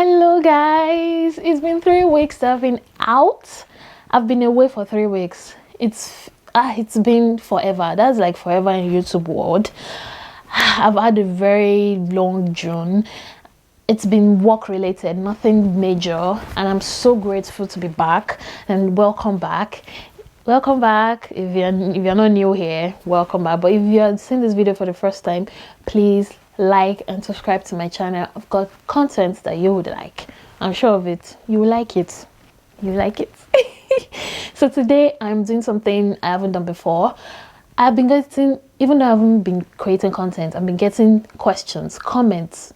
Hello guys, it's been 3 weeks that I've been out. I've been away for 3 weeks. It's been forever. That's like forever in YouTube world. I've had a very long June. It's been work related, nothing major, and I'm so grateful to be back. And welcome back. Welcome back. If you're not new here, welcome back. But if you have seen this video for the first time, please like and subscribe to my channel. I've got content that you would like. I'm sure of it. You will like it. You like it. So today I'm doing something I haven't done before. I've been getting, even though I haven't been creating content, I've been getting questions, comments,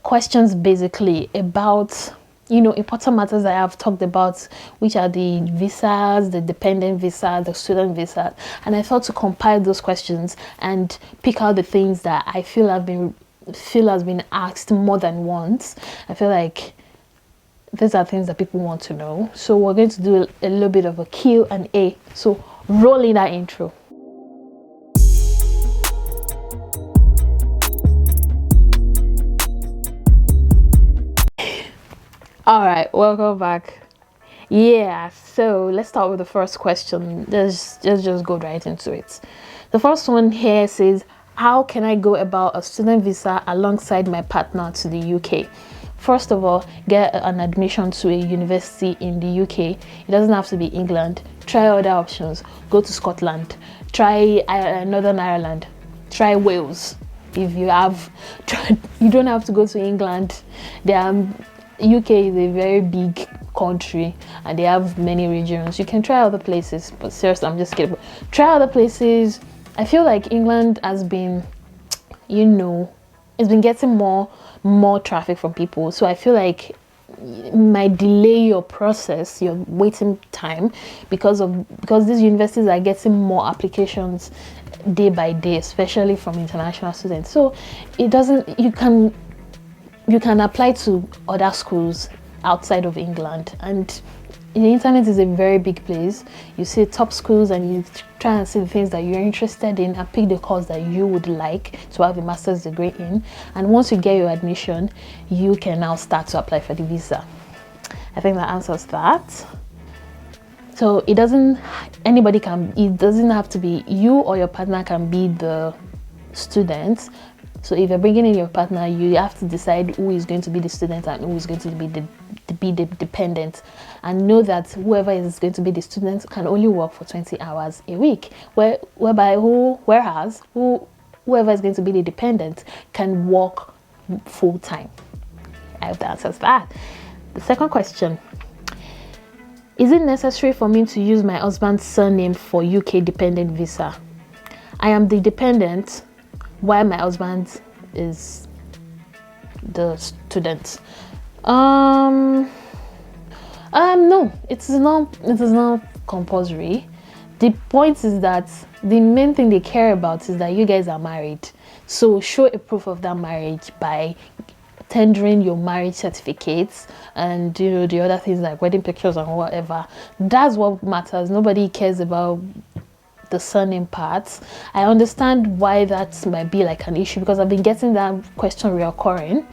questions basically about important matters that I've talked about, which are the visas, the dependent visa, the student visa, and I thought to compile those questions and pick out the things that I feel has been asked more than once. I feel like these are things that people want to know, so we're going to do a little bit of a Q&A. So roll in that intro. All right, welcome back. Yeah, so let's start with the first question. Let's just go right into it. The first one here says, how can I go about a student visa alongside my partner to the UK? First of all, get an admission to a university in the UK. It doesn't have to be England. Try other options. Go to Scotland. Try Northern Ireland. Try Wales. If you have, you don't have to go to England. UK is a very big country and they have many regions. You can try other places, but seriously, I'm just kidding. Try other places. I feel like England has been, it's been getting more traffic from people. So I feel like it might delay your process, your waiting time, because these universities are getting more applications day by day, especially from international students. So you can apply to other schools outside of England, and the internet is a very big place. You see top schools and you try and see the things that you're interested in and pick the course that you would like to have a master's degree in, and once you get your admission, you can now start to apply for the visa. I think that answers that. So it doesn't have to be you, or your partner can be the student. So if you're bringing in your partner, you have to decide who is going to be the student and who is going to be the dependent, and know that whoever is going to be the student can only work for 20 hours a week, whereas whoever is going to be the dependent can work full time. I hope that answers that. The second question: is it necessary for me to use my husband's surname for UK dependent visa? I am the dependent, while my husband is the student. No, it is not compulsory. The point is that the main thing they care about is that you guys are married. So show a proof of that marriage by tendering your marriage certificates and the other things like wedding pictures and whatever. That's what matters. Nobody cares about the surname parts. I understand why that might be like an issue, because I've been getting that question reoccurring.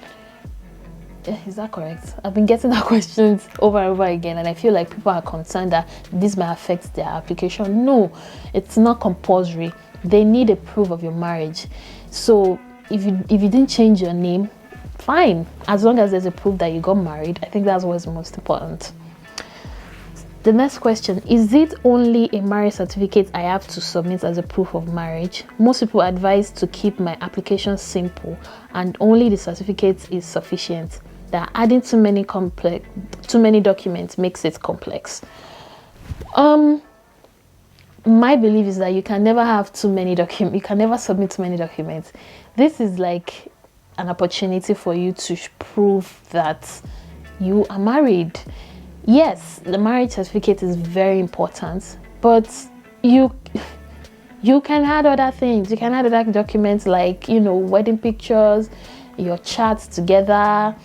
Is that correct? I've been getting that questions over and over again, and I feel like people are concerned that this might affect their application. No, it's not compulsory. They need a proof of your marriage. So if you didn't change your name, fine, as long as there's a proof that you got married. I think that's what's most important. The next question: is it only a marriage certificate I have to submit as a proof of marriage? Most people advise to keep my application simple and only the certificate is sufficient. That adding too many documents makes it complex. My belief is that you can never have too many documents. You can never submit too many documents. This is like an opportunity for you to prove that you are married. Yes, the marriage certificate is very important, but you can add other things. You can add other documents like wedding pictures, your chats together,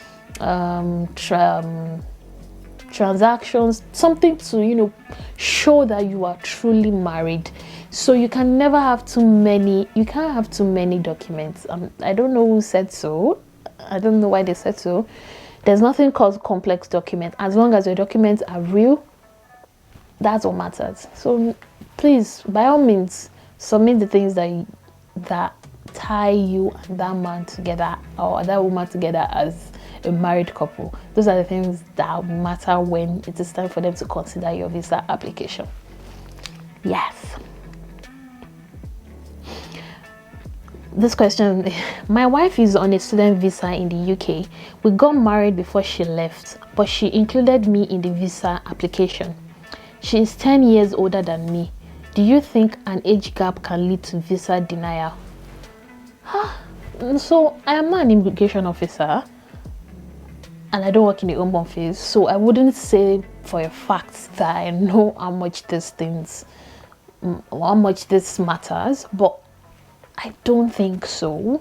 transactions, something to show that you are truly married. So you can never have too many. You can't have too many documents. I don't know who said so. I don't know why they said so. There's nothing called complex document. As long as your documents are real, that's what matters. So please, by all means, submit the things that tie you and that man together, or that woman together, as a married couple. Those are the things that matter when it is time for them to consider your visa application. Yes. This question, my wife is on a student visa in the UK. We got married before she left, but she included me in the visa application. She is 10 years older than me. Do you think an age gap can lead to visa denial? So I am not an immigration officer and I don't work in the home office, so I wouldn't say for a fact that I know how much this matters, but I don't think so.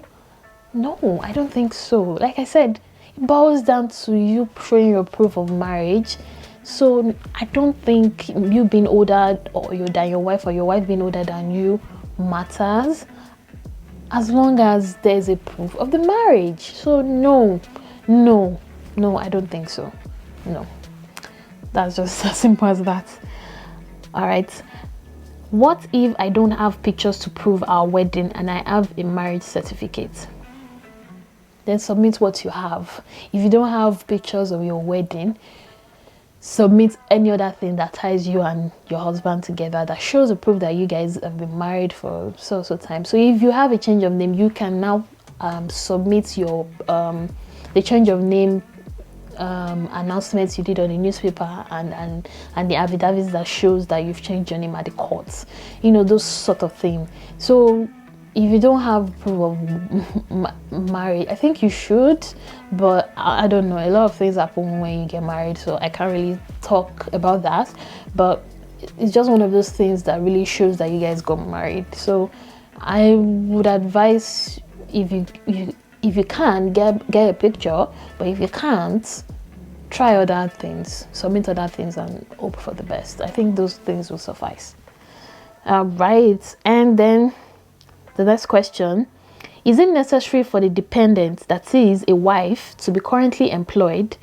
No, I don't think so. Like I said, it boils down to you showing your proof of marriage. So I don't think you being older than your wife, or your wife being older than you, matters, as long as there's a proof of the marriage. So no, I don't think so. No, that's just as simple as that. All right. What if I don't have pictures to prove our wedding and I have a marriage certificate? Then submit what you have. If you don't have pictures of your wedding, submit any other thing that ties you and your husband together, that shows a proof that you guys have been married for so time. So if you have a change of name, you can now submit your the change of name announcements you did on the newspaper, and the affidavits that shows that you've changed your name at the courts, those sort of things. So if you don't have proof of marriage, I think you should, but I don't know, a lot of things happen when you get married, so I can't really talk about that, but it's just one of those things that really shows that you guys got married. So I would advise, if you can, get a picture, but if you can't, try other things, submit other things, and hope for the best. I think those things will suffice. Right, and then the next question, is it necessary for the dependent, that is a wife, to be currently employed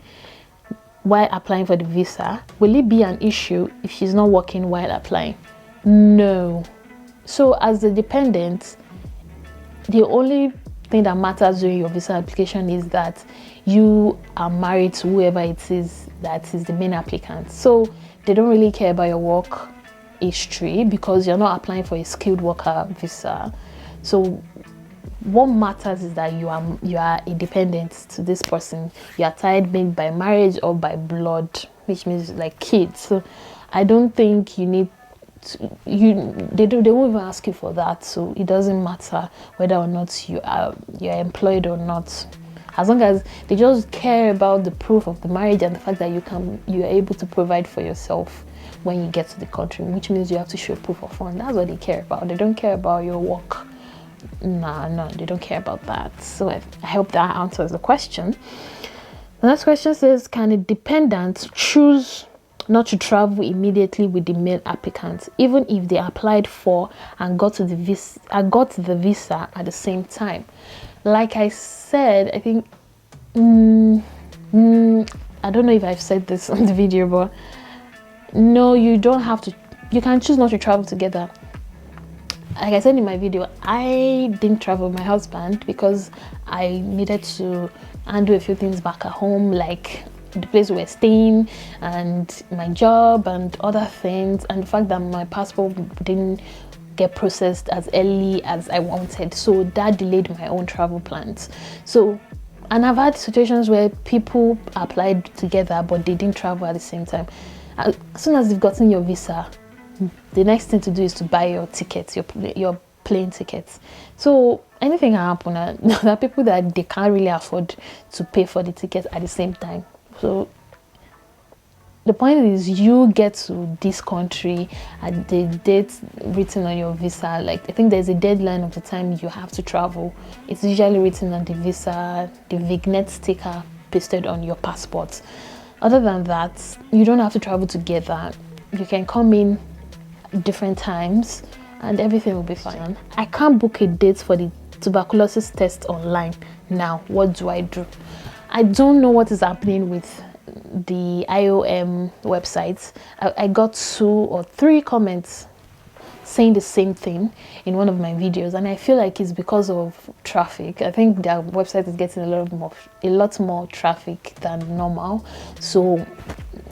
while applying for the visa? Will it be an issue if she's not working while applying? No. So as the dependent, the only thing that matters during your visa application is that you are married to whoever it is that is the main applicant. So they don't really care about your work history, because you're not applying for a skilled worker visa. So what matters is that you are a dependent to this person. You are tied maybe by marriage or by blood, which means like kids. So I don't think you need they won't even ask you for that. So it doesn't matter whether or not you're employed or not, as long as they just care about the proof of the marriage and the fact that you're able to provide for yourself when you get to the country, which means you have to show proof of funds. That's what they care about. They don't care about your work. No, they don't care about that. So I hope that answers the question. The next question says, can a dependent choose not to travel immediately with the male applicant, even if they applied for and got the visa at the same time? Like I said, I think I don't know if I've said this on the video, but no, you don't have to. You can choose not to travel together. Like I said in my video, I didn't travel with my husband because I needed to undo a few things back at home, like the place we were staying and my job and other things, and the fact that my passport didn't get processed as early as I wanted, so that delayed my own travel plans. So, and I've had situations where people applied together but they didn't travel at the same time. As soon as you've gotten your visa, the next thing to do is to buy your tickets, your plane tickets. So anything can happen. There are people that they can't really afford to pay for the tickets at the same time. So the point is, you get to this country at the date written on your visa. Like, I think there's a deadline of the time you have to travel. It's usually written on the visa, the vignette sticker pasted on your passport. Other than that, you don't have to travel together. You can come in different times and everything will be fine. I can't book a date for the tuberculosis test online now. What do? I don't know what is happening with the IOM websites. I got 2 or 3 comments saying the same thing in one of my videos, and I feel like it's because of traffic. I think their website is getting a lot more traffic than normal, so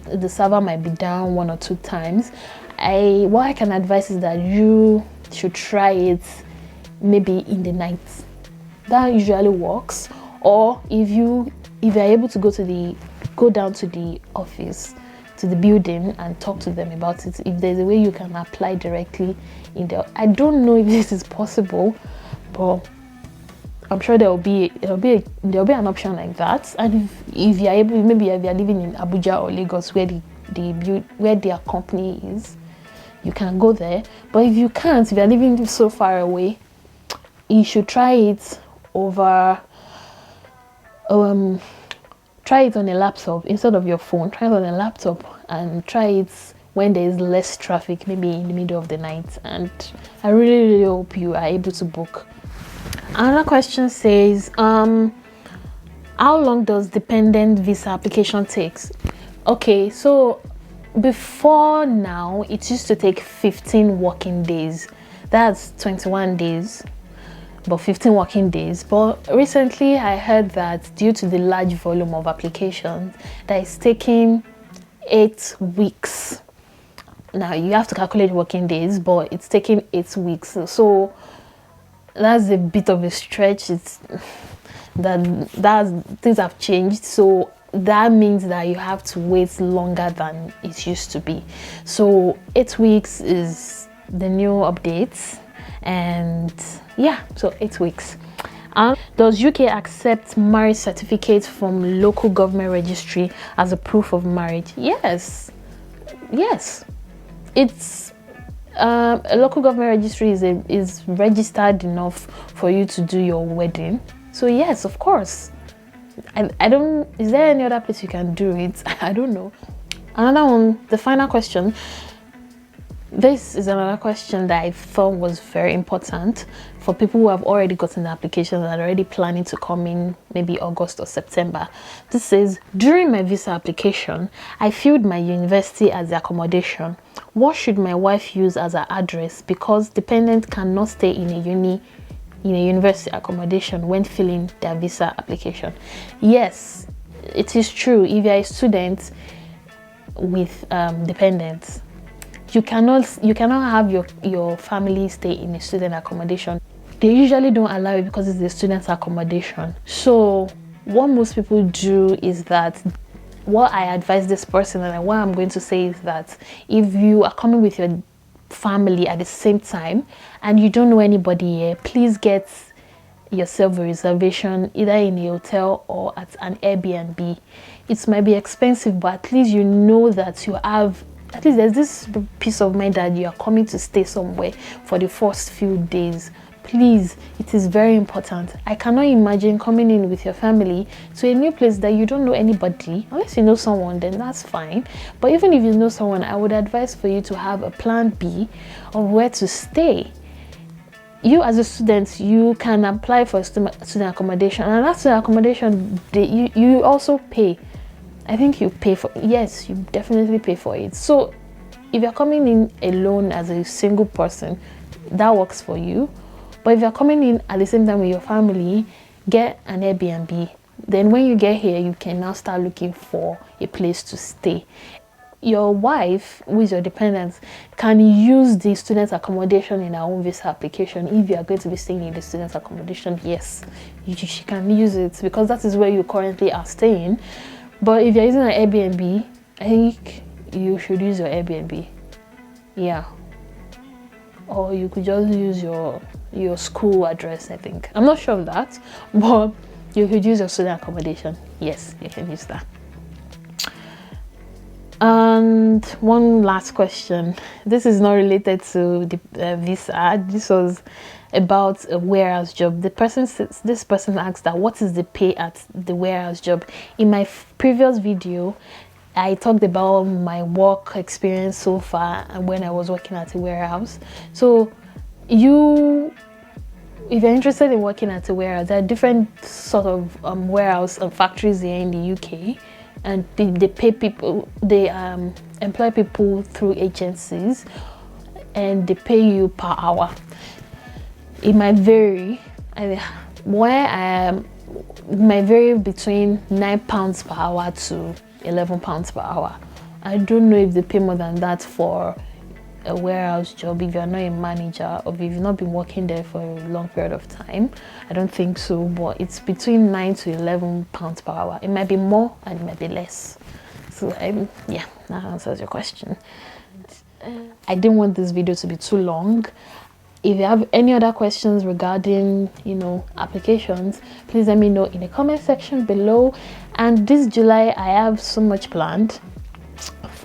the server might be down 1 or 2 times. What I can advise is that you should try it maybe in the night. That usually works. Or if you're able to go down to the office, to the building, and talk to them about it, if there's a way you can apply directly in there. I don't know if this is possible, but I'm sure there'll be an option like that. And if you're able, maybe if you're living in Abuja or Lagos, where where their company is, you can go there. But if you can't, if you're living so far away, you should try it over try it on a laptop instead of your phone. Try it on a laptop and try it when there is less traffic, maybe in the middle of the night. And I really hope you are able to book. Another question says, how long does dependent visa application takes? Okay, so before now, it used to take 15 working days. That's 21 days, but 15 working days. But recently I heard that due to the large volume of applications, that it's taking 8 weeks. Now you have to calculate working days, but it's taking 8 weeks. So that's a bit of a stretch. It's that things have changed, so that means that you have to wait longer than it used to be. So 8 weeks is the new updates, and yeah, so 8 weeks. Does UK accept marriage certificates from local government registry as a proof of marriage? Yes. It's a local government registry is registered enough for you to do your wedding. So yes, of course. I don't. Is there any other place you can do it? I don't know. Another one, the final question. This is another question that I thought was very important for people who have already gotten the application and are already planning to come in maybe August or September. This says, during my visa application, I filled my university as the accommodation. What should my wife use as her address, because dependent cannot stay in a university accommodation when filling their visa application? Yes, it is true. If you're a student with dependents, you cannot have your family stay in a student accommodation. They usually don't allow it because it's a student accommodation. So what most people do is that, what I advise this person, and what I'm going to say is that if you are coming with your family at the same time and you don't know anybody here, please get yourself a reservation either in a hotel or at an Airbnb. It might be expensive, but at least you know that you have, at least there's this peace of mind that you are coming to stay somewhere for the first few days. Please, it is very important. I cannot imagine coming in with your family to a new place that you don't know anybody. Unless you know someone, then that's fine. But even if you know someone, I would advise for you to have a plan B of where to stay. You as a student, you can apply for student accommodation, and that student accommodation, you also pay. I think you pay for, yes, you definitely pay for it. So if you're coming in alone as a single person, that works for you. But if you're coming in at the same time with your family, get an Airbnb. Then when you get here, you can now start looking for a place to stay. Your wife, who is your dependent, can use the student accommodation in her own visa application. If you are going to be staying in the student accommodation, yes, she can use it, because that is where you currently are staying. But if you're using an Airbnb, I think you should use your Airbnb. Yeah. Or you could just use your school address, I think. I'm not sure of that, but you could use your student accommodation. Yes, you can use that. And one last question. This is not related to the visa. This was about a warehouse job. This person asked that, what is the pay at the warehouse job? In my previous video, I talked about my work experience so far and when I was working at a warehouse. So if you're interested in working at a warehouse, there are different sort of warehouse factories here in the UK, and they pay people, they employ people through agencies, and they pay you per hour. It might vary. Where I am, it might vary between £9 per hour to £11 per hour. I don't know if they pay more than that for a warehouse job if you're not a manager, or if you've not been working there for a long period of time. I don't think so, but it's between £9 to £11 per hour. It might be more and it might be less. So yeah, that answers your question. I didn't want this video to be too long. If you have any other questions regarding, you know, applications, please let me know in the comment section below. And this July I have so much planned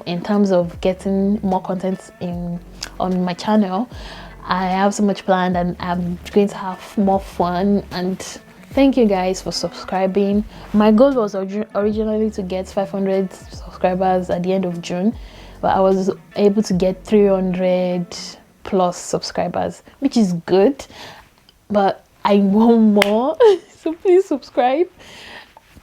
in terms of getting more content on my channel. I have so much planned, and I'm going to have more fun. And thank you guys for subscribing. My goal was originally to get 500 subscribers at the end of June, but I was able to get 300 plus subscribers, which is good, but I want more. So please subscribe,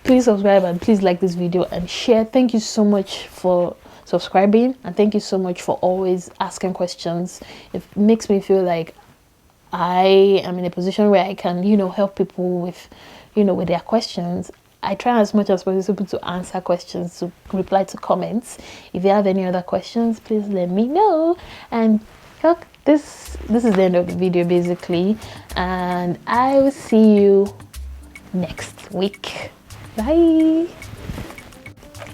and please like this video and share. Thank you so much for subscribing, and thank you so much for always asking questions. It makes me feel like I am in a position where I can, you know, help people with, you know, with their questions. I try as much as possible to answer questions, to reply to comments. If you have any other questions, please let me know. And look, this is the end of the video basically, and I will see you next week. Bye.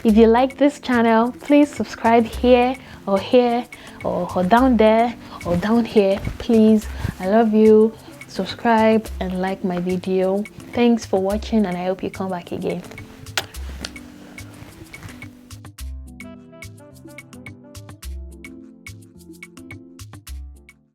If you like this channel, please subscribe here or here or down there or down here, please. I love you. Subscribe and like my video. Thanks for watching, and I hope you come back again.